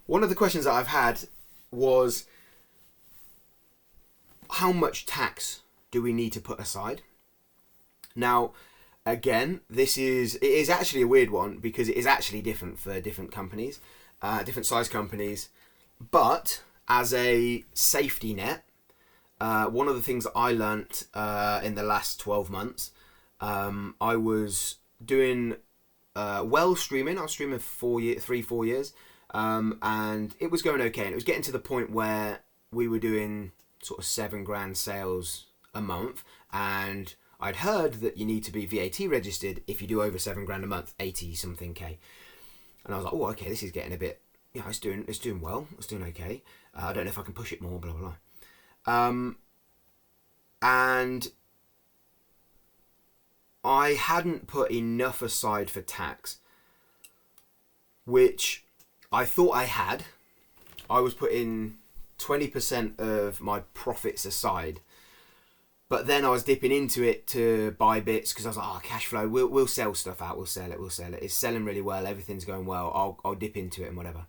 One of the questions that I've had was, how much tax do we need to put aside? Now, again, it is actually a weird one because it is actually different for different companies, different size companies. But as a safety net, one of the things that I learnt in the last 12 months, I was doing streaming. I was streaming for 4 years, and it was going okay. And it was getting to the point where we were doing sort of $7,000 sales a month, and I'd heard that you need to be VAT registered if you do over $7,000 a month, 80 something K. And I was like, oh, okay, this is getting a bit, it's doing well, it's doing okay. I don't know if I can push it more, blah blah blah. And I hadn't put enough aside for tax, which I thought I had. I was putting 20% of my profits aside, but then I was dipping into it to buy bits because I was like, oh, cash flow, we'll sell stuff out, we'll sell it. It's selling really well, everything's going well, I'll dip into it and whatever.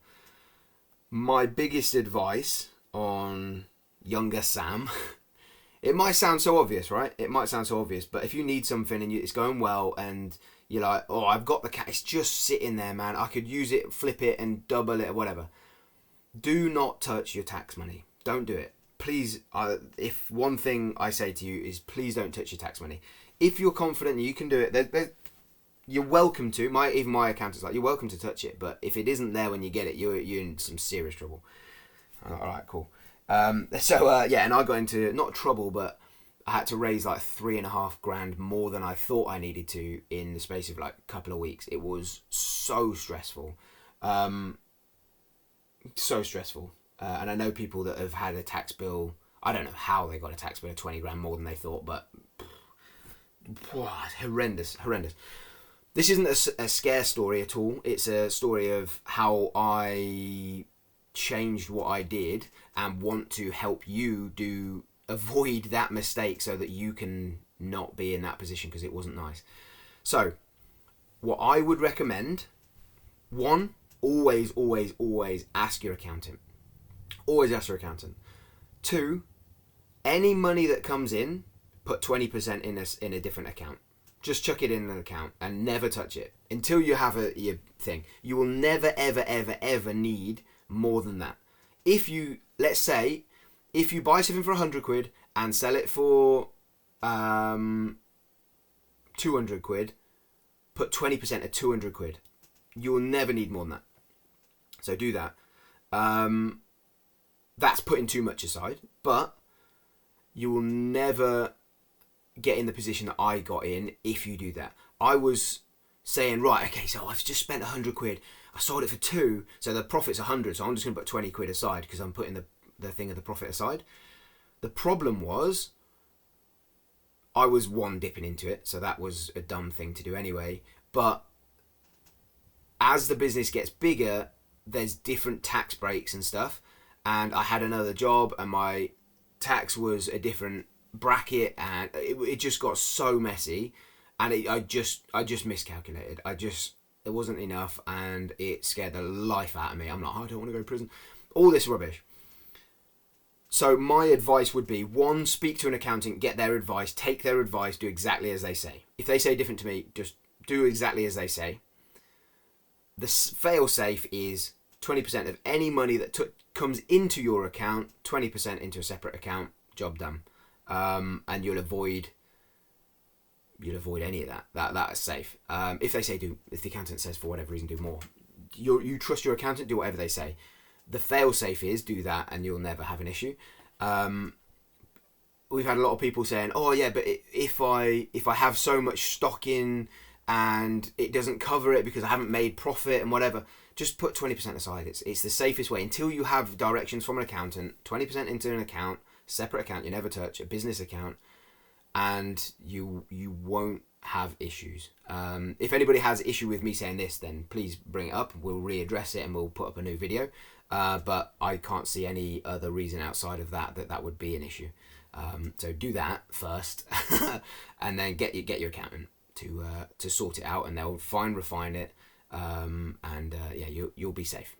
My biggest advice on younger Sam, it might sound so obvious, right? It might sound so obvious, but if you need something and it's going well and you're like, oh, I've got the cash, it's just sitting there, man, I could use it, flip it and double it or whatever. Do not touch your tax money. Don't do it. Please, if one thing I say to you is please don't touch your tax money. If you're confident you can do it, you're welcome to. Even my accountant's like, you're welcome to touch it, but if it isn't there when you get it, you're in some serious trouble. All right, cool. And I got into, not trouble, but I had to raise like $3,500 more than I thought I needed to in the space of like a couple of weeks. It was so stressful. So stressful. And I know people that have had a tax bill. I don't know how they got a tax bill of $20,000 more than they thought, but horrendous. This isn't a scare story at all. It's a story of how I changed what I did and want to help you avoid that mistake so that you can not be in that position because it wasn't nice. So, what I would recommend, one, always ask your accountant. Always ask your accountant. Two, any money that comes in, put 20% in a different account. Just chuck it in an account and never touch it until you have your thing. You will never, ever need more than that. Let's say, if you buy something for 100 quid and sell it for 200 quid, put 20% of 200 quid. You will never need more than that. So do that. That's putting too much aside, but you will never get in the position that I got in if you do that. I was saying, right, okay, so I've just spent 100 quid. I sold it for 2, so the profit's 100, so I'm just going to put 20 quid aside because I'm putting the thing of the profit aside. The problem was I was dipping into it, so that was a dumb thing to do anyway. But as the business gets bigger, there's different tax breaks and stuff. And I had another job and my tax was a different bracket and it just got so messy and I just miscalculated. It wasn't enough and it scared the life out of me. I'm like, I don't want to go to prison. All this rubbish. So my advice would be, one, speak to an accountant, get their advice, take their advice, do exactly as they say. If they say different to me, just do exactly as they say. The fail safe is 20% of any money that comes into your account, 20% into a separate account, job done. And you'll avoid any of that. That is safe. If the accountant says for whatever reason do more, you trust your accountant, do whatever they say. The fail safe is do that and you'll never have an issue. We've had a lot of people saying, oh yeah, but if I have so much stock in and it doesn't cover it because I haven't made profit and whatever, just put 20% aside. It's the safest way. Until you have directions from an accountant, 20% into an account, separate account you never touch, a business account, and you won't have issues. If anybody has issue with me saying this, then please bring it up. We'll readdress it and we'll put up a new video. But I can't see any other reason outside of that would be an issue. So do that first, and then get your accountant to sort it out, and they'll refine it, and you'll be safe.